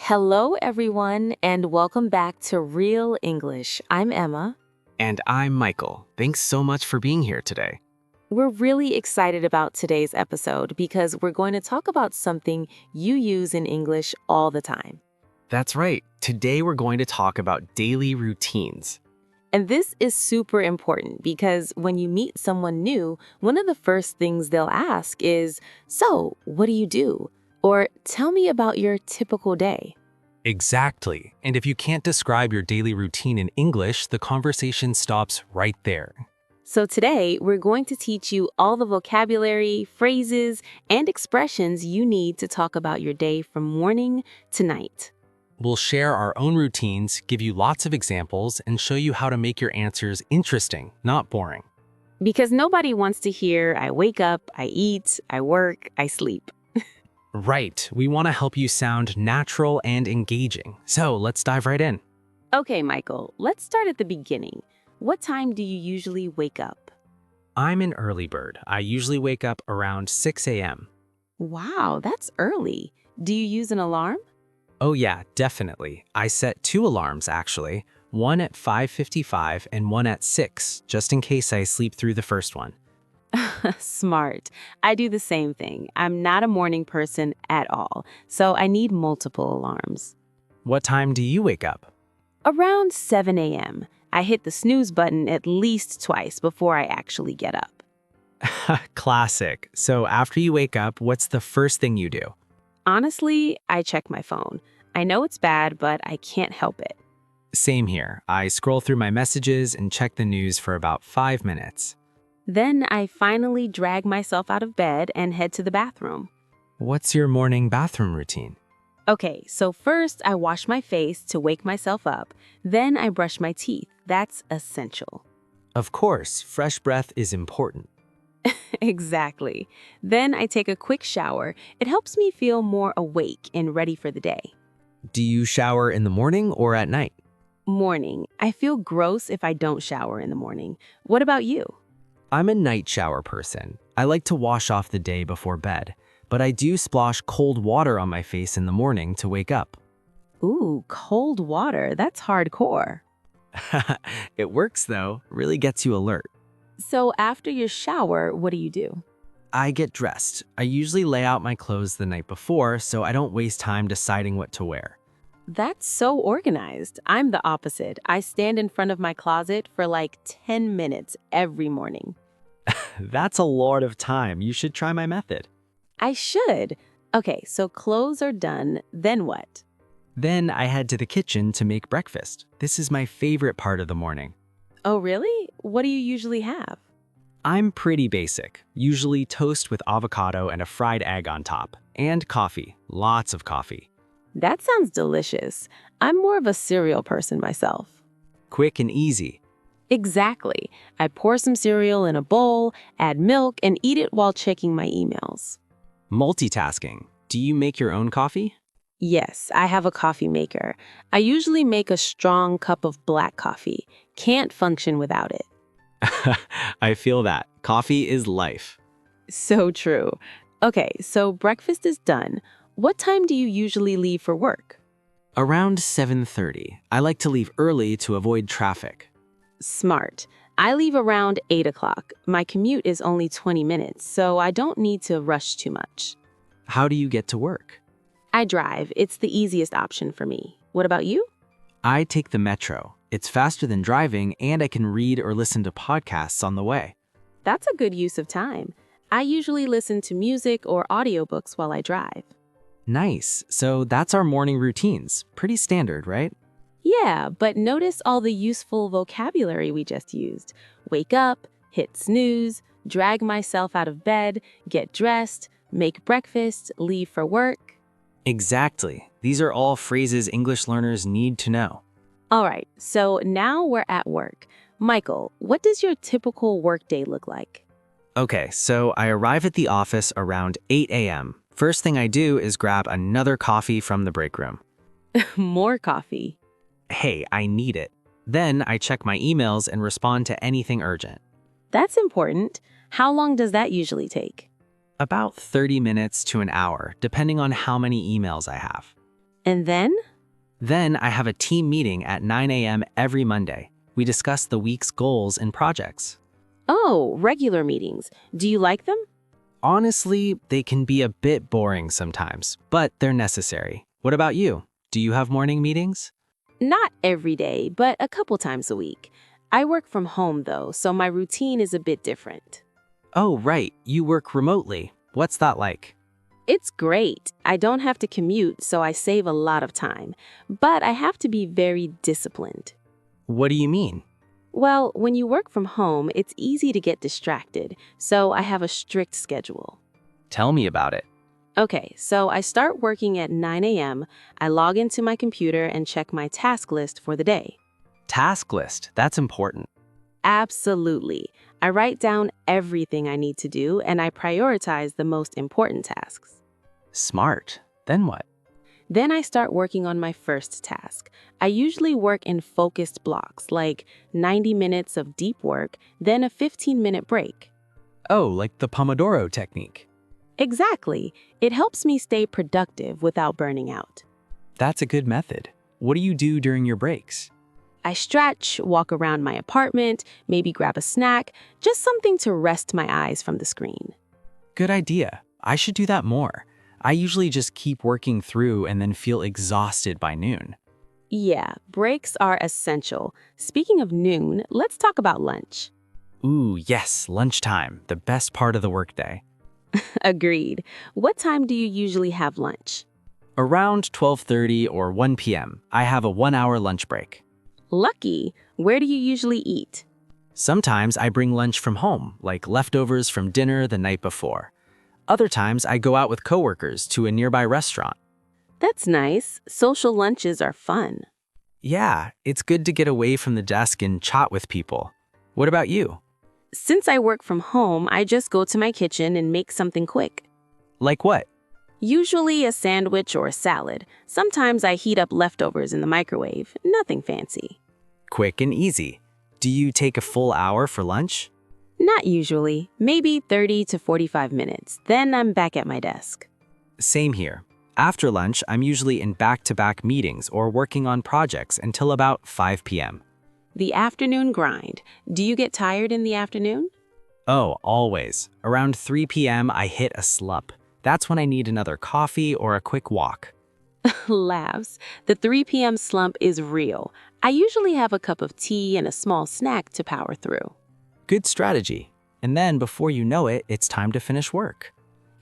Hello, everyone, and welcome back to Real English. I'm Emma. And I'm Michael. Thanks so much for being here today. We're really excited about today's episode because we're going to talk about something you use in English all the time. That's right. Today we're going to talk about daily routines. And this is super important because when you meet someone new, one of the first things they'll ask is, "So, what do you do?" Or, "Tell me about your typical day." Exactly. And if you can't describe your daily routine in English, the conversation stops right there. So today, we're going to teach you all the vocabulary, phrases, and expressions you need to talk about your day from morning to night. We'll share our own routines, give you lots of examples, and show you how to make your answers interesting, not boring. Because nobody wants to hear, "I wake up, I eat, I work, I sleep." Right. We want to help you sound natural and engaging. So let's dive right in. Okay, Michael, let's start at the beginning. What time do you usually wake up? I'm an early bird. I usually wake up around 6 a.m. Wow, that's early. Do you use an alarm? Oh yeah, definitely. I set 2 alarms actually, one at 5:55 and one at 6, just in case I sleep through the first one. Smart. I do the same thing. I'm not a morning person at all, so I need multiple alarms. What time do you wake up? Around 7 a.m., I hit the snooze button at least twice before I actually get up. Classic. So after you wake up, what's the first thing you do? Honestly, I check my phone. I know it's bad, but I can't help it. Same here. I scroll through my messages and check the news for about 5 minutes. Then I finally drag myself out of bed and head to the bathroom. What's your morning bathroom routine? Okay, so first I wash my face to wake myself up. Then I brush my teeth. That's essential. Of course, fresh breath is important. Exactly. Then I take a quick shower. It helps me feel more awake and ready for the day. Do you shower in the morning or at night? Morning. I feel gross if I don't shower in the morning. What about you? I'm a night shower person. I like to wash off the day before bed, but I do splosh cold water on my face in the morning to wake up. Ooh, cold water. That's hardcore. It works though, really gets you alert. So after your shower, what do you do? I get dressed. I usually lay out my clothes the night before so I don't waste time deciding what to wear. That's so organized. I'm the opposite. I stand in front of my closet for like 10 minutes every morning. That's a lot of time. You should try my method. I should. Okay, so clothes are done. Then what? Then I head to the kitchen to make breakfast. This is my favorite part of the morning. Oh, really? What do you usually have? I'm pretty basic, usually toast with avocado and a fried egg on top. And coffee, lots of coffee. That sounds delicious. I'm more of a cereal person myself. Quick and easy. Exactly. I pour some cereal in a bowl, add milk, and eat it while checking my emails. Multitasking. Do you make your own coffee? Yes, I have a coffee maker. I usually make a strong cup of black coffee. Can't function without it. I feel that. Coffee is life. So true. Okay, so breakfast is done. What time do you usually leave for work? Around 7:30. I like to leave early to avoid traffic. Smart. I leave around 8 o'clock. My commute is only 20 minutes, so I don't need to rush too much. How do you get to work? I drive. It's the easiest option for me. What about you? I take the metro. It's faster than driving, and I can read or listen to podcasts on the way. That's a good use of time. I usually listen to music or audiobooks while I drive. Nice. So that's our morning routines. Pretty standard, right? Yeah, but notice all the useful vocabulary we just used. Wake up, hit snooze, drag myself out of bed, get dressed, make breakfast, leave for work. Exactly. These are all phrases English learners need to know. All right, so now we're at work. Michael, what does your typical workday look like? Okay, so I arrive at the office around 8 a.m. First thing I do is grab another coffee from the break room. More coffee. Hey, I need it. Then I check my emails and respond to anything urgent. That's important. How long does that usually take? About 30 minutes to an hour, depending on how many emails I have. And then? Then I have a team meeting at 9 a.m. every Monday. We discuss the week's goals and projects. Oh, regular meetings. Do you like them? Honestly, they can be a bit boring sometimes, but they're necessary. What about you? Do you have morning meetings? Not every day, but a couple times a week. I work from home though, so my routine is a bit different. Oh, right. You work remotely. What's that like? It's great. I don't have to commute, so I save a lot of time. But I have to be very disciplined. What do you mean? Well, when you work from home, it's easy to get distracted, so I have a strict schedule. Tell me about it. Okay, so I start working at 9 a.m., I log into my computer and check my task list for the day. Task list. That's important. Absolutely. I write down everything I need to do and I prioritize the most important tasks. Smart. Then what? Then I start working on my first task. I usually work in focused blocks, like 90 minutes of deep work, then a 15-minute break. Oh, like the Pomodoro technique. Exactly. It helps me stay productive without burning out. That's a good method. What do you do during your breaks? I stretch, walk around my apartment, maybe grab a snack, just something to rest my eyes from the screen. Good idea. I should do that more. I usually just keep working through and then feel exhausted by noon. Yeah, breaks are essential. Speaking of noon, let's talk about lunch. Ooh, yes, lunchtime, the best part of the workday. Agreed. What time do you usually have lunch? Around 12:30 or 1 p.m., I have a 1-hour lunch break. Lucky. Where do you usually eat? Sometimes I bring lunch from home, like leftovers from dinner the night before. Other times I go out with coworkers to a nearby restaurant. That's nice. Social lunches are fun. Yeah, it's good to get away from the desk and chat with people. What about you? Since I work from home, I just go to my kitchen and make something quick. Like what? Usually a sandwich or a salad. Sometimes I heat up leftovers in the microwave. Nothing fancy. Quick and easy. Do you take a full hour for lunch? Not usually. Maybe 30 to 45 minutes. Then I'm back at my desk. Same here. After lunch, I'm usually in back-to-back meetings or working on projects until about 5 p.m. The afternoon grind. Do you get tired in the afternoon? Oh, always. Around 3 p.m., I hit a slump. That's when I need another coffee or a quick walk. Laughs. The 3 p.m. slump is real. I usually have a cup of tea and a small snack to power through. Good strategy. And then before you know it, it's time to finish work.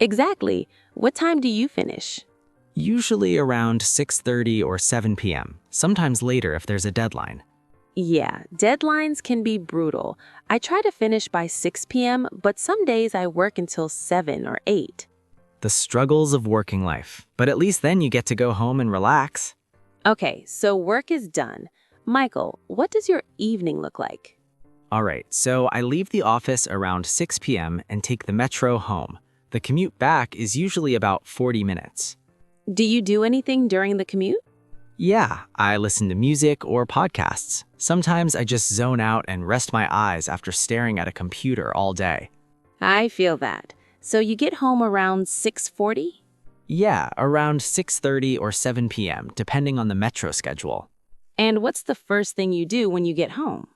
Exactly. What time do you finish? Usually around 6:30 or 7 p.m., sometimes later if there's a deadline. Yeah, deadlines can be brutal. I try to finish by 6 p.m., but some days I work until 7 or 8. The struggles of working life. But at least then you get to go home and relax. Okay, so work is done. Michael, what does your evening look like? All right, so I leave the office around 6 p.m. and take the metro home. The commute back is usually about 40 minutes. Do you do anything during the commute? Yeah, I listen to music or podcasts. Sometimes I just zone out and rest my eyes after staring at a computer all day. I feel that. So you get home around 6:40? Yeah, around 6:30 or 7 p.m., depending on the metro schedule. And what's the first thing you do when you get home?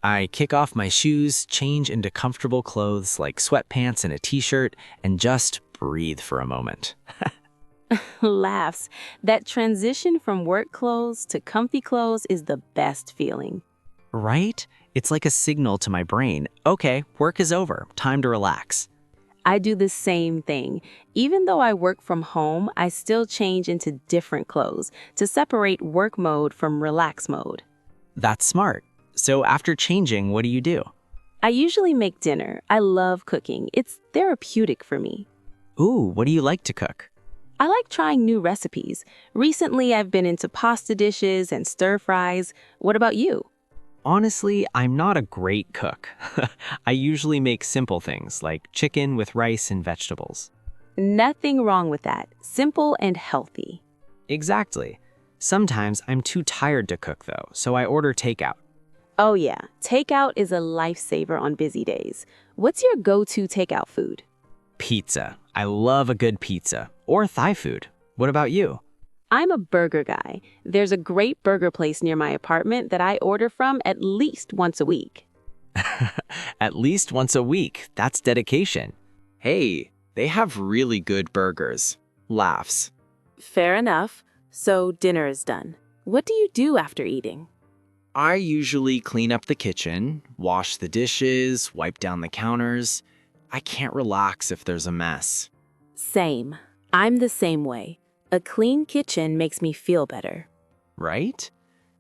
I kick off my shoes, change into comfortable clothes like sweatpants and a t-shirt, and just breathe for a moment. Laughs. That transition from work clothes to comfy clothes is the best feeling. Right? It's like a signal to my brain, okay, work is over, time to relax. I do the same thing. Even though I work from home, I still change into different clothes to separate work mode from relax mode. That's smart. So after changing, what do you do? I usually make dinner. I love cooking. It's therapeutic for me. Ooh, what do you like to cook? I like trying new recipes. Recently, I've been into pasta dishes and stir fries. What about you? Honestly, I'm not a great cook. I usually make simple things like chicken with rice and vegetables. Nothing wrong with that. Simple and healthy. Exactly. Sometimes I'm too tired to cook though, so I order takeout. Oh yeah, takeout is a lifesaver on busy days. What's your go-to takeout food? Pizza. I love a good pizza. Or Thai food. What about you? I'm a burger guy. There's a great burger place near my apartment that I order from at least once a week. At least once a week. That's dedication. Hey, they have really good burgers. Laughs. Fair enough. So dinner is done. What do you do after eating? I usually clean up the kitchen, wash the dishes, wipe down the counters. I can't relax if there's a mess. Same. I'm the same way. A clean kitchen makes me feel better. Right?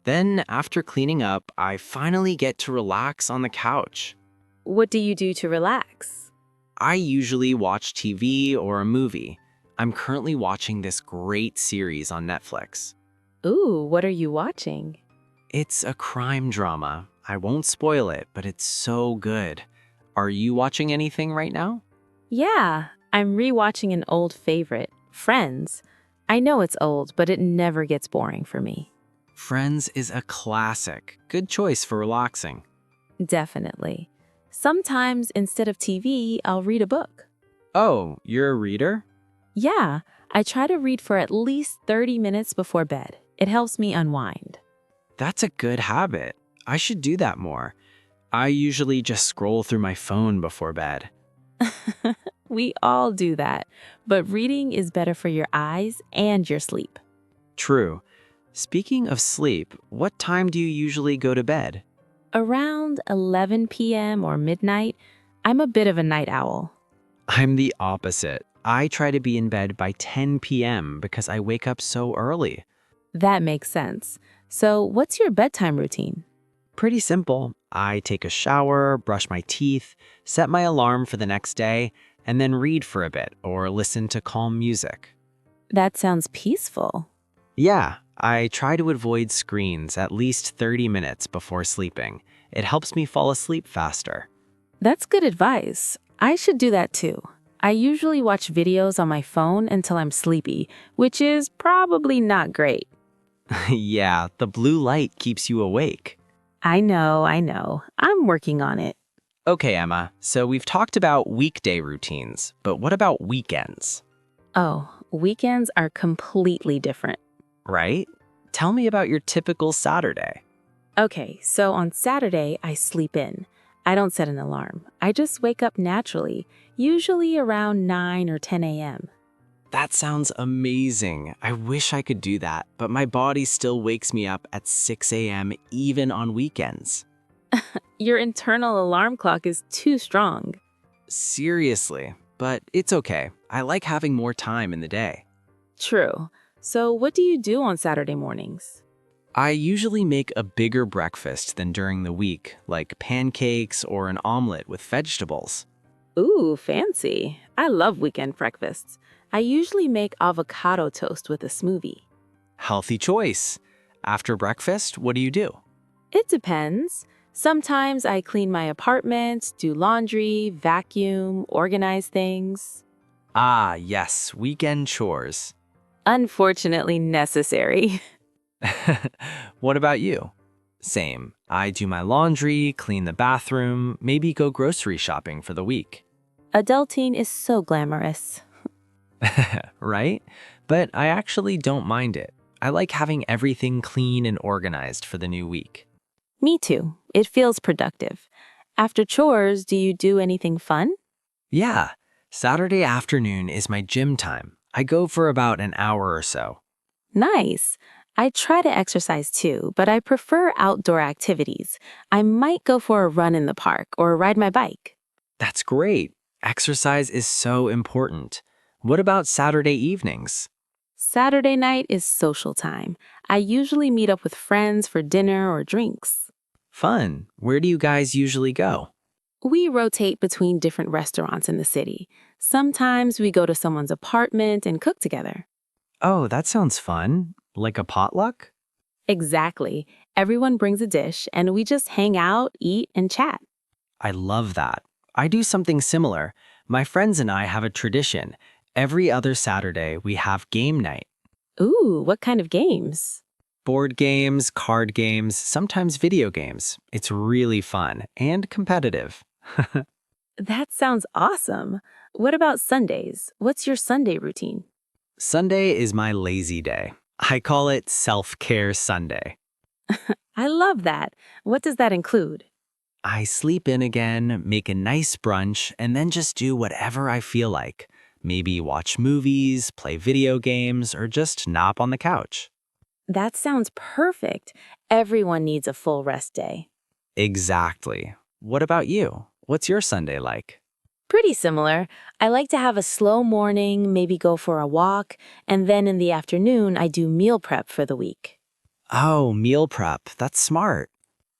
Then, after cleaning up, I finally get to relax on the couch. What do you do to relax? I usually watch TV or a movie. I'm currently watching this great series on Netflix. Ooh, what are you watching? It's a crime drama. I won't spoil it, but it's so good. Are you watching anything right now? Yeah, I'm rewatching an old favorite, Friends. I know it's old, but it never gets boring for me. Friends is a classic. Good choice for relaxing. Definitely. Sometimes instead of TV, I'll read a book. Oh, you're a reader? Yeah, I try to read for at least 30 minutes before bed. It helps me unwind. That's a good habit. I should do that more. I usually just scroll through my phone before bed. We all do that, but reading is better for your eyes and your sleep. True. Speaking of sleep, what time do you usually go to bed? Around 11 p.m. or midnight, I'm a bit of a night owl. I'm the opposite. I try to be in bed by 10 p.m. because I wake up so early. That makes sense. So, what's your bedtime routine? Pretty simple. I take a shower, brush my teeth, set my alarm for the next day, and then read for a bit or listen to calm music. That sounds peaceful. Yeah, I try to avoid screens at least 30 minutes before sleeping. It helps me fall asleep faster. That's good advice. I should do that too. I usually watch videos on my phone until I'm sleepy, which is probably not great. Yeah, the blue light keeps you awake. I know. I'm working on it. Okay, Emma, so we've talked about weekday routines, but what about weekends? Oh, weekends are completely different. Right? Tell me about your typical Saturday. Okay, so on Saturday, I sleep in. I don't set an alarm. I just wake up naturally, usually around 9 or 10 a.m. That sounds amazing. I wish I could do that, but my body still wakes me up at 6 a.m. even on weekends. Your internal alarm clock is too strong. Seriously, but it's okay. I like having more time in the day. True. So what do you do on Saturday mornings? I usually make a bigger breakfast than during the week, like pancakes or an omelet with vegetables. Ooh, fancy. I love weekend breakfasts. I usually make avocado toast with a smoothie. Healthy choice. After breakfast, what do you do? It depends. Sometimes I clean my apartment, do laundry, vacuum, organize things. Ah, yes, weekend chores. Unfortunately necessary. What about you? Same. I do my laundry, clean the bathroom, maybe go grocery shopping for the week. Adulting is so glamorous. Right? But I actually don't mind it. I like having everything clean and organized for the new week. Me too. It feels productive. After chores, do you do anything fun? Yeah, Saturday afternoon is my gym time. I go for about an hour or so. Nice. I try to exercise too, but I prefer outdoor activities. I might go for a run in the park or ride my bike. That's great. Exercise is so important. What about Saturday evenings? Saturday night is social time. I usually meet up with friends for dinner or drinks. Fun. Where do you guys usually go? We rotate between different restaurants in the city. Sometimes we go to someone's apartment and cook together. Oh, that sounds fun. Like a potluck? Exactly. Everyone brings a dish and we just hang out, eat, and chat. I love that. I do something similar. My friends and I have a tradition. Every other Saturday, we have game night. Ooh, what kind of games? Board games, card games, sometimes video games. It's really fun and competitive. That sounds awesome. What about Sundays? What's your Sunday routine? Sunday is my lazy day. I call it Self-Care Sunday. I love that. What does that include? I sleep in again, make a nice brunch, and then just do whatever I feel like. Maybe watch movies, play video games, or just nap on the couch. That sounds perfect. Everyone needs a full rest day. Exactly. What about you? What's your Sunday like? Pretty similar. I like to have a slow morning, maybe go for a walk, and then in the afternoon, I do meal prep for the week. Oh, meal prep. That's smart.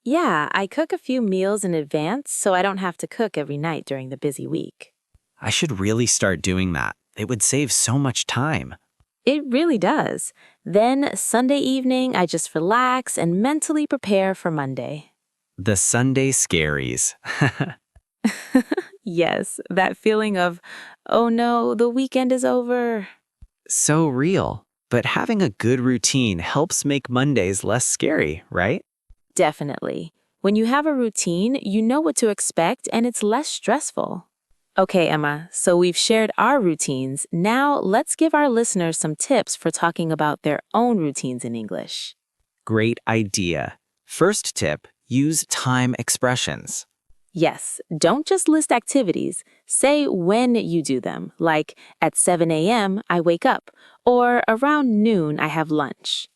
Yeah, I cook a few meals in advance so I don't have to cook every night during the busy week. I should really start doing that. It would save so much time. It really does. Then Sunday evening, I just relax and mentally prepare for Monday. The Sunday scaries. Yes, that feeling of, oh no, the weekend is over. So real. But having a good routine helps make Mondays less scary, right? Definitely. When you have a routine, you know what to expect and it's less stressful. Okay, Emma, so we've shared our routines. Now let's give our listeners some tips for talking about their own routines in English. Great idea. First tip, use time expressions. Yes, don't just list activities. Say when you do them, like at 7 a.m. I wake up, or around noon I have lunch.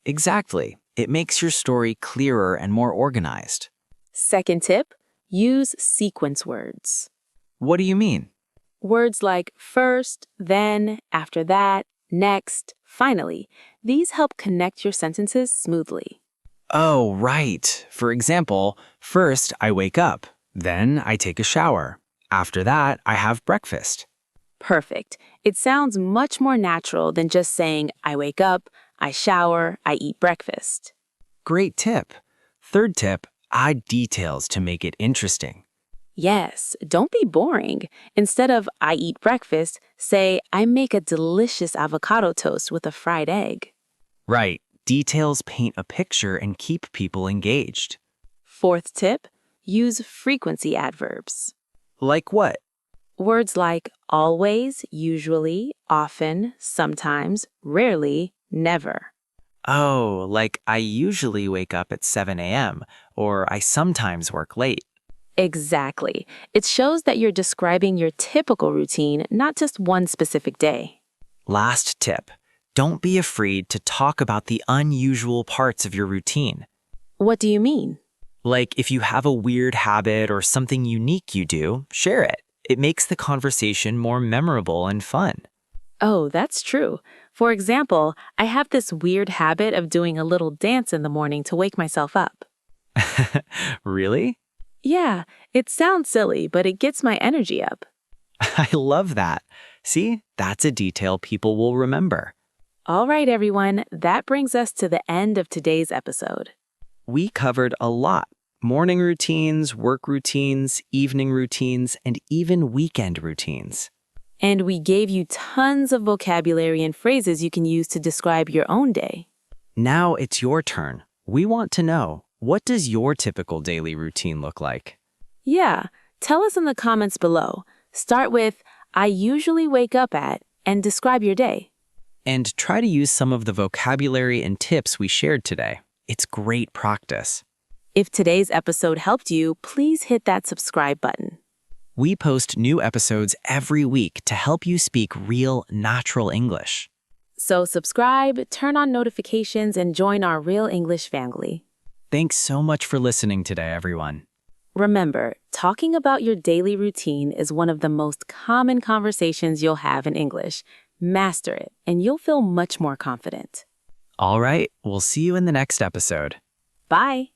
Exactly. It makes your story clearer and more organized. Second tip, use sequence words. What do you mean? Words like first, then, after that, next, finally. These help connect your sentences smoothly. Oh, right. For example, first I wake up, then I take a shower. After that, I have breakfast. Perfect. It sounds much more natural than just saying, I wake up, I shower, I eat breakfast. Great tip. Third tip, add details to make it interesting. Yes, don't be boring. Instead of I eat breakfast, say I make a delicious avocado toast with a fried egg. Right. Details paint a picture and keep people engaged. Fourth tip, use frequency adverbs. Like what? Words like always, usually, often, sometimes, rarely, never. Oh, like I usually wake up at 7 a.m., or I sometimes work late. Exactly. It shows that you're describing your typical routine, not just one specific day. Last tip, don't be afraid to talk about the unusual parts of your routine. What do you mean? Like if you have a weird habit or something unique you do, share it. It makes the conversation more memorable and fun. Oh, that's true. For example, I have this weird habit of doing a little dance in the morning to wake myself up. Really? Yeah, it sounds silly, but it gets my energy up. I love that. See, that's a detail people will remember. All right, everyone, that brings us to the end of today's episode. We covered a lot. Morning routines, work routines, evening routines, and even weekend routines. And we gave you tons of vocabulary and phrases you can use to describe your own day. Now it's your turn. We want to know, what does your typical daily routine look like? Yeah, tell us in the comments below. Start with, I usually wake up at, and describe your day. And try to use some of the vocabulary and tips we shared today. It's great practice. If today's episode helped you, please hit that subscribe button. We post new episodes every week to help you speak real, natural English. So subscribe, turn on notifications, and join our Real English family. Thanks so much for listening today, everyone. Remember, talking about your daily routine is one of the most common conversations you'll have in English. Master it, and you'll feel much more confident. All right, we'll see you in the next episode. Bye!